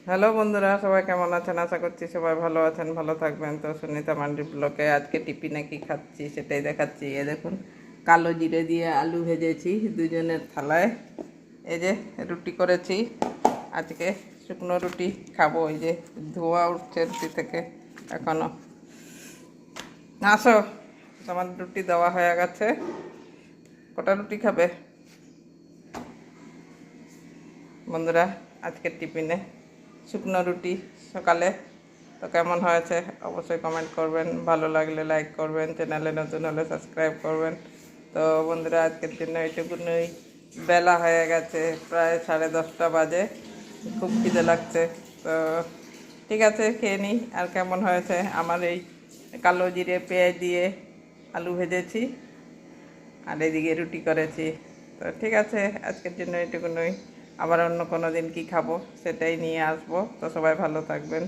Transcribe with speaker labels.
Speaker 1: Hello বন্ধুরা, সবাই কেমন আছেন? আশা করছি সবাই ভালো আছেন, ভালো থাকবেন। তো সুনিতা মান্ডি ব্লকে আজকে টিফিনে কি খাচ্ছি সেটাই দেখাচ্ছি। এ দেখুন, কালো জিরে দিয়ে আলু ভেজেছি দুজনের থালায়। এই যে রুটি করেছি আজকে, শুকনো রুটি খাবো। এই যে ধোয়া উঠছে রুটি থেকে এখনো। আসো, তোমার রুটি দেওয়া হয়ে গেছে। কটা রুটি খাবে বন্ধুরা? আজকের টিফিনে শুকনো রুটি সকালে। তো কেমন হয়েছে অবশ্যই কমেন্ট করবেন, ভালো লাগলে লাইক করবেন, চ্যানেলে নতুন হলে সাবস্ক্রাইব করবেন। তো বন্ধুরা, আজকের জন্য এইটুকুনই। বেলা হয়ে গেছে, প্রায় 10:30 বাজে। খুব খিদে লাগছে। তো ঠিক আছে, খেয়ে নিই। আর কেমন হয়েছে আমার এই কালো জিরে পেঁয়াজ দিয়ে আলু ভেজেছি, আর এদিকে রুটি করেছি। তো ঠিক আছে, আজকের জন্য এইটুকুনই। আবার অন্য কোনো দিন কী খাবো সেটাই নিয়ে আসবো। তো সবাই ভালো থাকবেন।